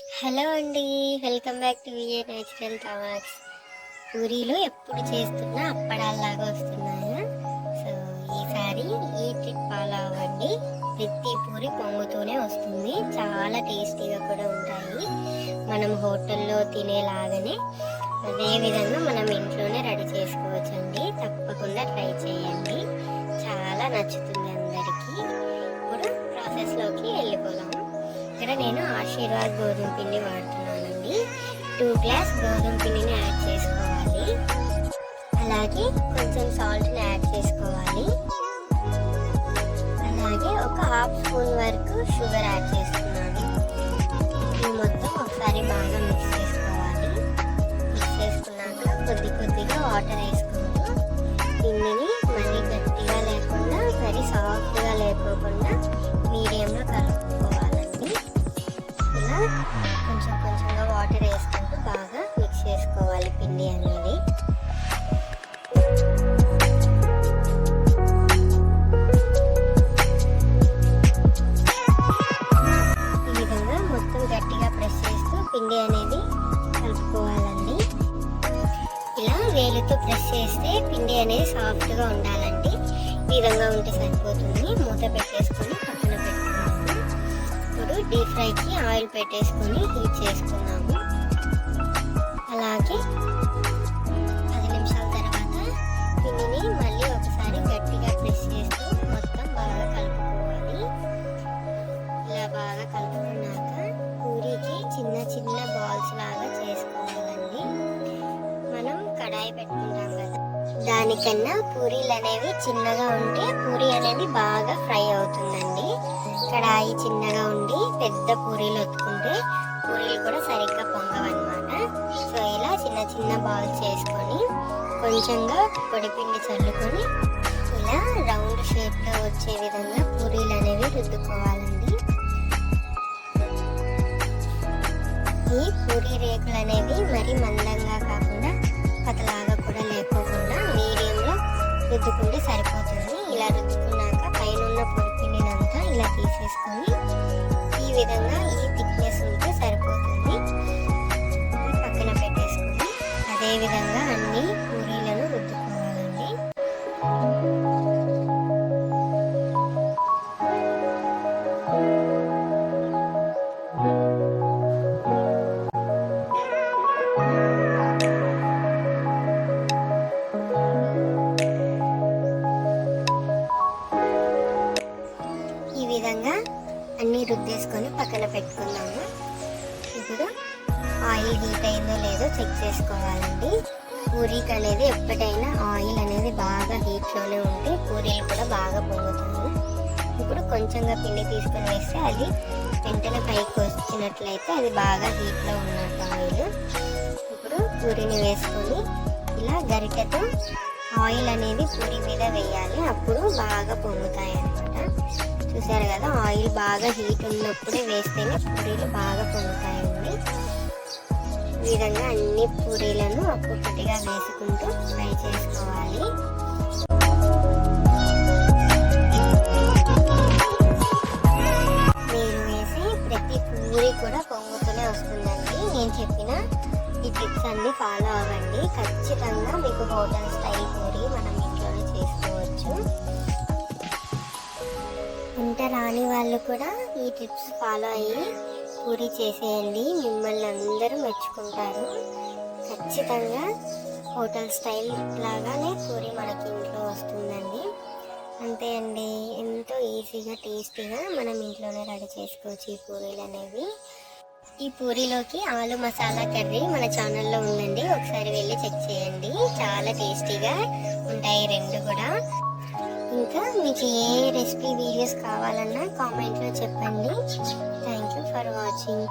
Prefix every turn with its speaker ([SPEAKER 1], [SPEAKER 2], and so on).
[SPEAKER 1] Hello అండి, welcome back to VA natural talks. పూరీలు ఎప్పుడు చేస్తున్నా అప్పడాల్లాగా వస్తున్నాయా? సో ఈసారి ఈ ట్రిక్ ఫాలో అవ్వండి. ప్రతి పూరి పొంగుతూనే వస్తుంది, చాలా టేస్టీగా కూడా ఉంటాయి. మనం హోటల్లో తినేలాగానే అదే విధంగా మనం ఇంట్లోనే రెడీ చేసుకోవచ్చండి. తప్పకుండా ట్రై చేయండి, చాలా నచ్చుతుంది అందరికీ. ఇప్పుడు ప్రాసెస్లోకి వెళ్ళిపోదాం. ఇక్కడ నేను ఆశీర్వాద్ గోధుమ పిండి వాడుతున్నానండి. 2 గ్లాస్ గోధుమ పిండిని యాడ్ చేసుకోవాలి. అలాగే కొంచెం సాల్ట్ని యాడ్ చేసుకోవాలి. అలాగే ఒక హాఫ్ స్పూన్ వరకు షుగర్ యాడ్ చేస్తున్నాను. ఇది మొత్తం ఒకసారి బాగా మిక్స్ చేసుకోవాలి. మిక్స్ చేసుకున్నాక కొద్ది కొద్దిగా వాటర్ వేసుకుంటూ పిండిని మరీ గట్టిగా లేకుండా మరీ సాఫ్ట్గా లేకోకుండా మీడియంలో కలుపుకోవాలండి. ఇలా కొంచెం కొంచెంగా వాటర్ వేసుకుంటూ బాగా మిక్స్ చేసుకోవాలి పిండి అనేది. ఈ విధంగా మొత్తం గట్టిగా ప్రెస్ చేస్తూ పిండి అనేది కలుపుకోవాలండి. ఇలా వేలుతో ప్రెస్ చేస్తే పిండి అనేది సాఫ్ట్గా ఉండాలండి. ఈ విధంగా ఉంటే సరిపోతుంది. మూత పెట్టేసుకొని పక్కన పెట్టుకున్నాము. ఇప్పుడు డీప్ ఫ్రైకి ఆయిల్ పెట్టేసుకొని హీట్ చేసుకున్నాము. అలాగే 10 నిమిషాల తర్వాత పిండిని మళ్ళీ ఒకసారి గట్టిగా ప్రెస్ చేస్తూ మొత్తం బాగా కలుపుకోవాలి. ఇలా బాగా కలుపుకున్నాక పూరీకి చిన్న చిన్న బాల్స్ లాగా చేసుకోవాలండి. మనం కడాయి పెట్టుకుంటాం కదా, దానికన్నా పూరీలు అనేవి చిన్నగా ఉంటే పూరీ అనేది బాగా ఫ్రై అవుతుందండి. కడాయి చిన్నగా ఉండి పెద్ద పూరీలు ఒత్తుకుంటే పూరీలు కూడా సరిగ్గా పొంగవన్నమాట. సో ఇలా చిన్న చిన్న బాల్స్ చేసుకొని కొంచెంగా పొడిపిండి చల్లుకొని ఇలా రౌండ్ షేప్లో వచ్చే విధంగా పూరీలు అనేవి రుద్దుకోవాలండి. ఈ పూరీ రేకులు అనేవి మరీ మందంగా కాకుండా పతలాగా కూడా లేకోకుండా మీడియంలో రుద్దుకుంటే సరిపోతుంది. ఇలా రుద్దుకున్నాక పైన ఉన్న పొడిపిండినంతా ఇలా తీసేసుకొని ఈ విధంగా ఈ థిక్నెస్ ఉంటే సరిపోతుంది. పక్కన పెట్టేసుకొని అదే విధంగా అన్ని పూరీలను రుద్దుకోవాలండి. ఈ విధంగా అన్నీ రుద్దేసుకొని పక్కన పెట్టుకుందాము. ఇప్పుడు ఆయిల్ హీట్ అయిందో లేదో చెక్ చేసుకోవాలండి. పూరీకి అనేది ఎప్పటికైనా ఆయిల్ అనేది బాగా హీట్లోనే ఉంటే పూరీలు కూడా బాగా పొంగుతాయి. ఇప్పుడు కొంచెంగా పిండి తీసుకొని వేస్తే అది వెంటనే పైకి వచ్చినట్లయితే అది బాగా హీట్లో ఉన్నట్టు ఆయిల్. ఇప్పుడు పూరీని వేసుకొని ఇలా గరిటెతో ఆయిల్ అనేది పూరీ మీద వేయాలి, అప్పుడు బాగా పొంగుతాయి అన్నమాట. చూసారు కదా, ఆయిల్ బాగా హీట్ ఉన్నప్పుడే వేస్తేనే పూరీలు బాగా పొంగుతాయండి. ఈ విధంగా అన్ని పూరీలను ఒక్కొక్కటిగా వేసుకుంటూ ఫ్రై చేసుకోవాలి. మీరు వేసి ప్రతి పూరీ కూడా పొంగుతూనే వస్తుందండి. నేను చెప్పిన ఈ టిప్స్ అన్ని ఫాలో అవ్వండి, ఖచ్చితంగా మీకు హోటల్ స్టైల్ పూరీ మనం ఇంట్లోనే చేసుకోవచ్చు. వంట రాని వాళ్ళు కూడా ఈ టిప్స్ ఫాలో అయ్యి పూరీ చేసేయండి, మిమ్మల్ని అందరూ మెచ్చుకుంటారు. ఖచ్చితంగా హోటల్ స్టైల్ లాగానే పూరీ మనకి ఇంట్లో వస్తుందండి. అంతే అండి, ఎంతో ఈజీగా టేస్టీగా మనం ఇంట్లోనే రెడీ చేసుకోవచ్చు ఈ పూరీలు అనేవి. ఈ పూరీలోకి ఆలు మసాలా కర్రీ మన ఛానల్లో ఉందండి, ఒకసారి వెళ్ళి చెక్ చేయండి. చాలా టేస్టీగా ఉంటాయి రెండు కూడా. ఇంకా మీకు ఏ రెసిపీ వీడియోస్ కావాలన్నా కామెంట్లో చెప్పండి. Thank you for watching.